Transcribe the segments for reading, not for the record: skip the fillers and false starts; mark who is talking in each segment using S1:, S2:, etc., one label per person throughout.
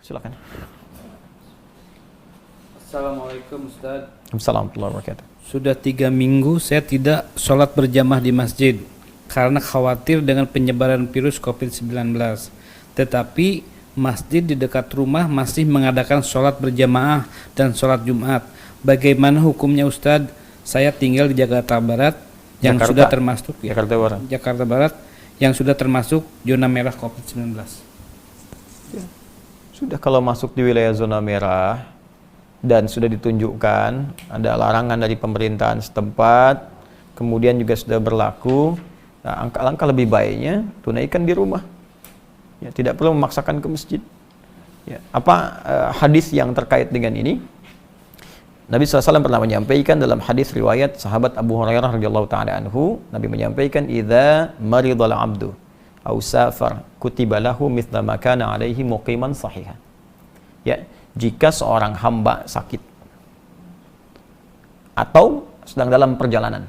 S1: Silakan.
S2: Assalamualaikum Ustaz.
S1: Assalamualaikum warahmatullahi wabarakatuh.
S2: Sudah 3 minggu saya tidak sholat berjamaah di masjid karena khawatir dengan penyebaran virus COVID-19. Tetapi masjid di dekat rumah masih mengadakan sholat berjamaah dan sholat Jumat. Bagaimana hukumnya Ustaz? Saya tinggal di Jakarta Barat yang sudah termasuk Jakarta Barat yang sudah termasuk zona merah COVID-19.
S1: Sudah kalau masuk di wilayah zona merah dan sudah ditunjukkan ada larangan dari pemerintahan setempat, kemudian juga sudah berlaku, nah, langkah lebih baiknya tunaikan di rumah. Ya, tidak perlu memaksakan ke masjid. Ya, hadis yang terkait dengan ini? Nabi SAW pernah menyampaikan dalam hadis riwayat sahabat Abu Hurairah radhiyallahu taala anhu, Nabi menyampaikan, "Idza maridal 'abdu aw safar kutiba lahu mithla ma kana 'alaihi muqiman sahihan." Ya, jika seorang hamba sakit atau sedang dalam perjalanan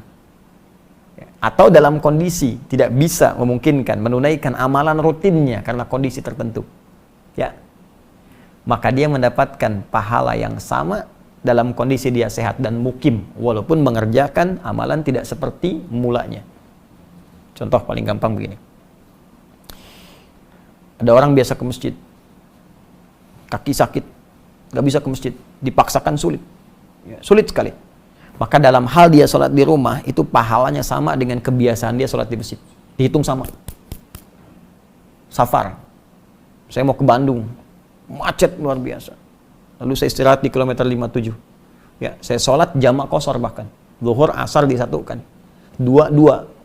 S1: atau dalam kondisi tidak bisa memungkinkan menunaikan amalan rutinnya karena kondisi tertentu, ya, maka dia mendapatkan pahala yang sama dalam kondisi dia sehat dan mukim walaupun mengerjakan amalan tidak seperti mulanya. Contoh paling gampang begini, ada orang biasa ke masjid, kaki sakit, gak bisa ke masjid, dipaksakan sulit, ya, sulit sekali. Maka dalam hal dia sholat di rumah, itu pahalanya sama dengan kebiasaan dia sholat di masjid. Dihitung sama. Safar, saya mau ke Bandung, macet luar biasa. Lalu saya istirahat di kilometer 57. Ya, saya sholat jamak qashar bahkan. Zuhur, asar disatukan. Dua,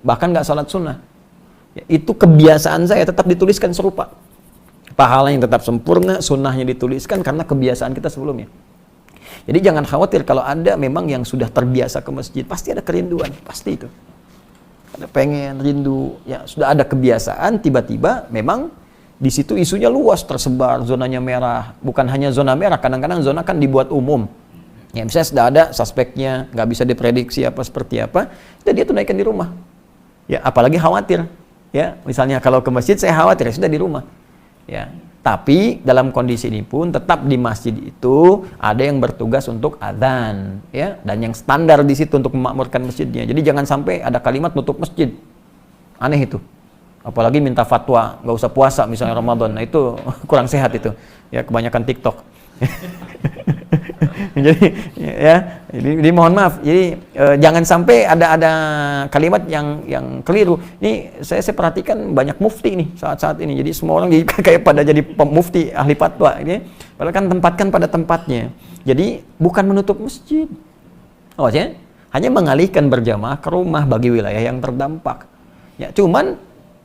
S1: bahkan nggak sholat sunnah. Ya, itu kebiasaan saya tetap dituliskan serupa. Pahalanya tetap sempurna, sunnahnya dituliskan karena kebiasaan kita sebelumnya. Jadi jangan khawatir kalau ada memang yang sudah terbiasa ke masjid, pasti ada kerinduan, pasti itu. Ada pengen, rindu, ya sudah ada kebiasaan, tiba-tiba memang di situ isunya luas, tersebar, zonanya merah. Bukan hanya zona merah, kadang-kadang zona kan dibuat umum. Ya misalnya sudah ada suspeknya, nggak bisa diprediksi apa seperti apa, jadi dia tunaikan di rumah. Ya apalagi khawatir, ya misalnya kalau ke masjid saya khawatir, ya sudah di rumah. Ya. Tapi dalam kondisi ini pun tetap di masjid itu ada yang bertugas untuk adzan, ya, dan yang standar di situ untuk memakmurkan masjidnya. Jadi jangan sampai ada kalimat nutup masjid, aneh itu. Apalagi minta fatwa, nggak usah puasa misalnya Ramadan, nah itu kurang sehat itu, ya kebanyakan TikTok. Jadi mohon maaf, jadi jangan sampai ada kalimat yang keliru. Ini saya perhatikan banyak mufti nih saat ini. Jadi semua orang kayak pada jadi mufti ahli fatwa ini. Padahal kan tempatkan pada tempatnya. Jadi bukan menutup masjid. Oh ya, hanya mengalihkan berjamaah ke rumah bagi wilayah yang terdampak. Ya, cuman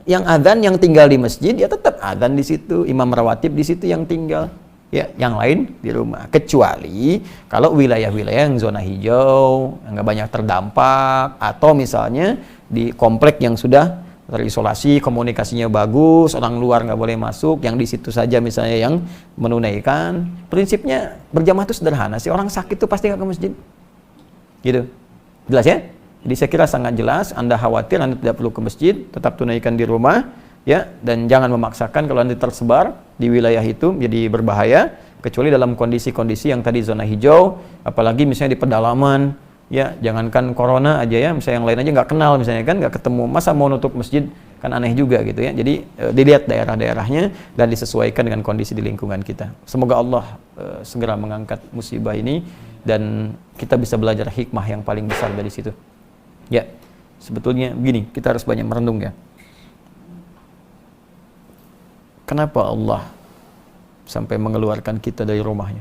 S1: yang adzan yang tinggal di masjid ya tetap adzan di situ, imam rawatib di situ yang tinggal. Ya, yang lain di rumah. Kecuali kalau wilayah-wilayah yang zona hijau, yang nggak banyak terdampak, atau misalnya di komplek yang sudah terisolasi, komunikasinya bagus, orang luar nggak boleh masuk, yang di situ saja misalnya yang menunaikan. Prinsipnya berjamaah itu sederhana sih, orang sakit itu pasti nggak ke masjid. Gitu. Jelas ya? Jadi saya kira sangat jelas, Anda khawatir, Anda tidak perlu ke masjid, tetap tunaikan di rumah. Ya, dan jangan memaksakan kalau nanti tersebar di wilayah itu jadi berbahaya, kecuali dalam kondisi-kondisi yang tadi zona hijau, apalagi misalnya di pedalaman, ya jangankan corona aja ya, misalnya yang lain aja nggak kenal misalnya kan, nggak ketemu, masa mau nutup masjid, kan aneh juga gitu ya. Jadi dilihat daerah-daerahnya dan disesuaikan dengan kondisi di lingkungan kita. Semoga Allah segera mengangkat musibah ini dan kita bisa belajar hikmah yang paling besar dari situ. Ya, sebetulnya begini, kita harus banyak merenung ya. Kenapa Allah sampai mengeluarkan kita dari rumahnya?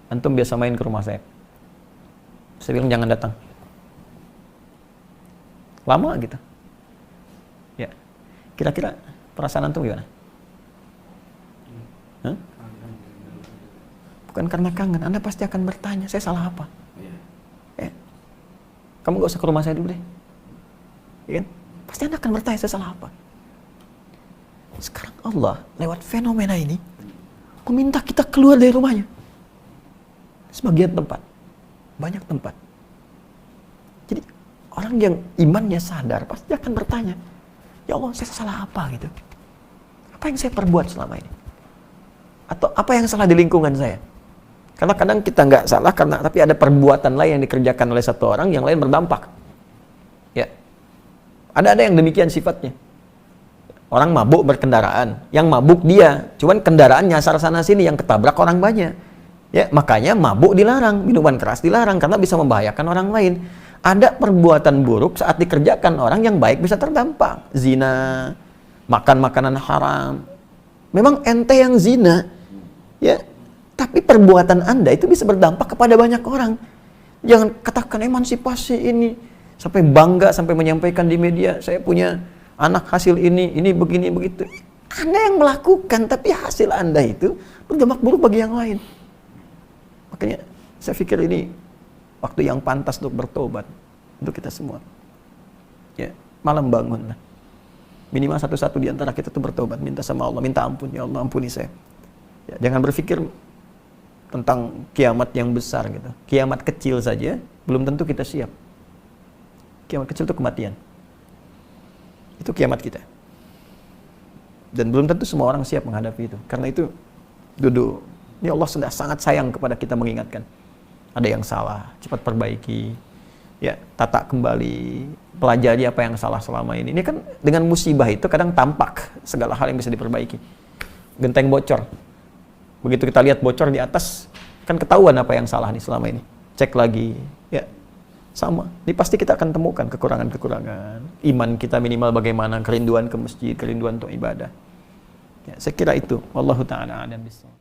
S1: Antum biasa main ke rumah saya. Saya bilang jangan datang. Lama gitu. Ya. Kira-kira perasaan antum gimana? Hah? Bukan karena kangen, Anda pasti akan bertanya, saya salah apa? Kamu gak usah ke rumah saya dulu deh. Ya kan? Pasti Anda akan bertanya, saya salah apa? Sekarang Allah lewat fenomena ini meminta kita keluar dari rumahnya. Sebagian tempat, banyak tempat. Jadi orang yang imannya sadar pasti akan bertanya, ya Allah saya salah apa gitu? Apa yang saya perbuat selama ini? Atau apa yang salah di lingkungan saya? Karena kadang kita nggak salah tapi ada perbuatan lain yang dikerjakan oleh satu orang yang lain berdampak. Ya, ada yang demikian sifatnya. Orang mabuk berkendaraan, yang mabuk dia, cuman kendaraan nyasar sana sini, yang ketabrak orang banyak. Ya, makanya mabuk dilarang, minuman keras dilarang karena bisa membahayakan orang lain. Ada perbuatan buruk saat dikerjakan orang yang baik bisa terdampak. Zina, makan makanan haram. Memang ente yang zina, ya, tapi perbuatan Anda itu bisa berdampak kepada banyak orang. Jangan katakan emansipasi ini sampai bangga, sampai menyampaikan di media, saya punya anak hasil ini begini begitu. Anda yang melakukan, tapi hasil Anda itu berdampak buruk bagi yang lain. Makanya saya pikir ini waktu yang pantas untuk bertobat untuk kita semua. Ya, malam bangun lah. Minimal satu-satu di antara kita itu bertobat, minta sama Allah, minta ampun, ya Allah ampuni saya. Ya, jangan berpikir tentang kiamat yang besar gitu. Kiamat kecil saja belum tentu kita siap. Kiamat kecil itu kematian. Itu kiamat kita. Dan belum tentu semua orang siap menghadapi itu. Karena itu ini Allah sudah sangat sayang kepada kita mengingatkan. Ada yang salah, cepat perbaiki. Ya, tata kembali, pelajari apa yang salah selama ini. Ini kan dengan musibah itu kadang tampak segala hal yang bisa diperbaiki. Genteng bocor. Begitu kita lihat bocor di atas, kan ketahuan apa yang salah nih selama ini. Cek lagi, ya. Sama. Ini pasti kita akan temukan kekurangan-kekurangan. Iman kita minimal bagaimana, kerinduan ke masjid, kerinduan untuk ibadah. Ya, saya kira itu. Wallahu ta'ala a'lam bishawab.